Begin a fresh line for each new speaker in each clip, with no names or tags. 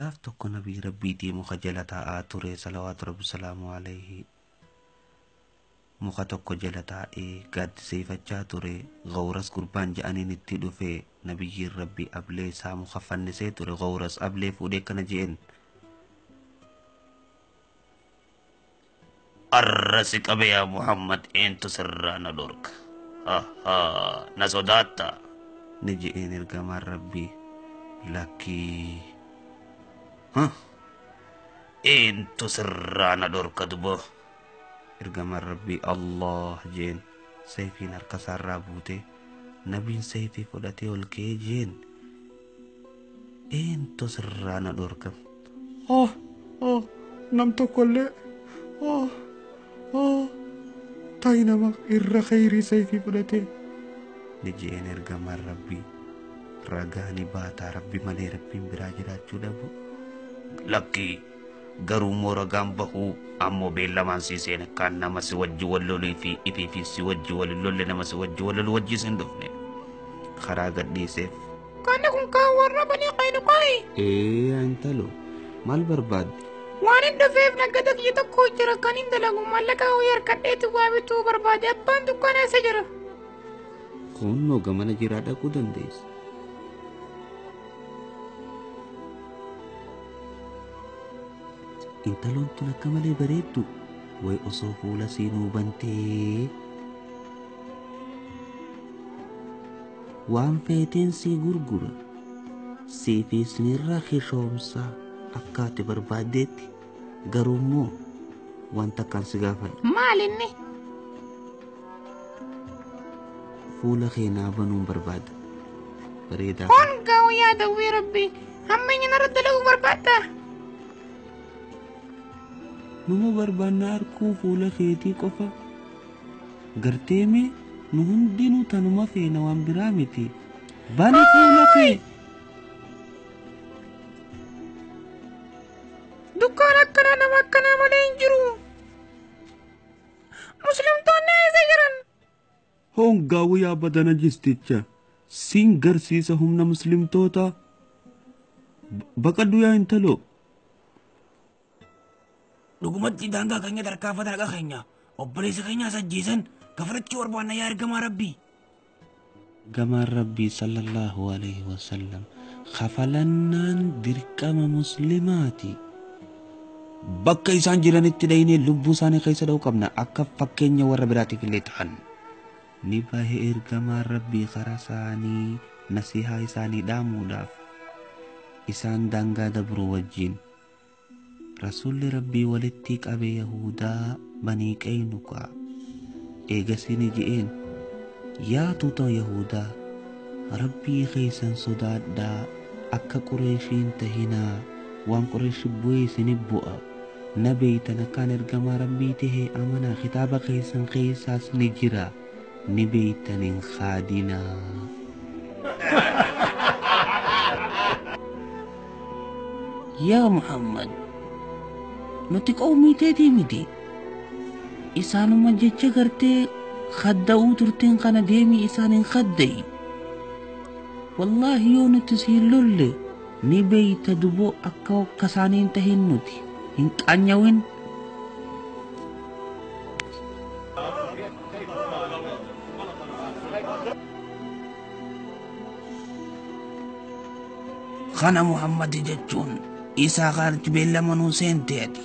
Gaaf tokko nabii rabbiitii muka jala taa'aa ture salawaatu rabbi salaamu alayhi. Muka tokko jala taa'ee gaaddiseeffachaa ture. Gawras gurbaan ja'aniin itti dhufe. Nabiyyiin rabbi ablee isaa muka fannisee ture. Gawras ablee fuudhee kana je'en. Arrasi qabe yaa Muhammad eentu sirraa na dhorka. Na sodaatta. Ni je'een ergamaan rabbii. Lakkii. Eentu sirraa na dhorka dubo. Ergamaan rabbii Allah jeen. Sayfiin harka isaarraa buute. Nabiin sayfii fudhatee ol ka'ee jeen. Eentu sirraa na dhorka.
Nam tokkollee. Ta'i nama irra khayrii sayfii fudhatee.
Ni jeen ergamaan rabbii. Ragaa ni baataa rabbi malee rabbiin biraa jiraachuu dhabu. Lakkii garuu moo ragaan bahuu ammoo beellamaan siiseen kan nama si wajji wal loluu fi ifii fi si wajji wal lolle nama si wajji wal loluu wajjis hin dhufne karaa gadhiiseef.
Kana kun kaan warra banii Qaynuqaa'i.
Antalo maal barbaadde?
Waan hin dhufeef naggata kiyya tokko jira kan hin dalagu mallaqa ho'i harkadheetti waa bituu barbaade abbaan dukkaana isa jira.
Kunnoo gamana jiraa dhaquu dandeessa. Intaloon tun akka malee bareeddu way osoo fuula siinuu bantee waan feeteen sii gurgura siifi sinirraa kishoomsaa akka ati barbaaddeetti garuu immoo wanta akkaan si gaafadha.
Maal inni?
Fuula keenyaa banuun barbaada. Bareedaa.
Hongaa wayyaa dawwee rabbi hammeenya narra dalaguu barbaadda.
Numa barbaanna harkuu fuula keetii qofa garteeme nu hundinuu tanuma feena waan biraa miti. Bani fuula kee.
Dukkaan akkanaa nama akkanaa malee hin jiru. Muslimtoonni eessa jiran?
Hongaa wayyaa badana jisticha siin garsiisa humna muslimtoota. Baqadhu yaa intaloo.
Dhugumatti daangaa keenya tarkaanfata dhaqa keenya obboleessa keenyaas ajjeesan gafarachuu barbaanna yaa ergamaa rabbii.
Gamaan rabbii sallallahu alaihi wasallam kafalannaan dirqama muslimaati. Bakka isaan jiranitti dhaynee lubbuu isaanii keessa dha'uu qabna akka fakkeenya warra biraatiif illee ta'an. Ni bahee ergamaan rabbii karaa isaanii nasihaa isaanii dhaamuudhaaf isaan daangaa dabruu wajjin. Rasuulli rabbii walitti qabe Yahudaa banii Qaynuqaa eegasini je'een yaa tuuta Yahudaa rabbii keessan sodaadhaa akka Qureeshiin tahinaa waan Qureeshi bu'ee isinif bu'a na beeytan akkaan ergamaa rabbii tahee amanaa kitaaba keessan keessaas ni jira ni beeytan hin kaadinaa. Yaa Muhammad nuti qawmii teetii miti isaanuma jecha gartee khadda'uu turteen kana deemii isaan hin khadda'i. Wallaahi yoo nuti siin lolle ni beeyta duboo akka isaanii hin tahin nuti hin qaanyawin.
Kana Muhammad jechuun isaa kaarti beellama nuu seentee ati.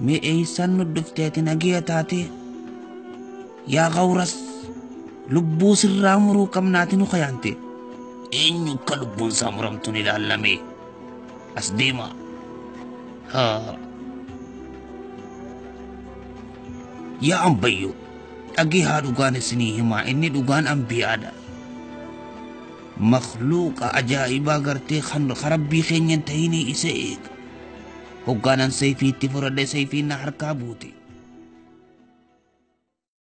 Mee eeysan nu dhuftee ati nagiya taate yaa Gawras lubbuu sirraa muruu qabnaati nu kayaante. Eenyu akka lubbuun isaa muramtuun ilaallamee as deema. Yaa ambayyo dhagee haa dhugaan isinii himaa inni dhugaan ambiyaadha. Makhluuqa ajaa'ibaa gartee kan rabbii keenya hin tahini isa eega. Hoggaanan sayfiitti fudhadhe sayfiin na harkaa buute.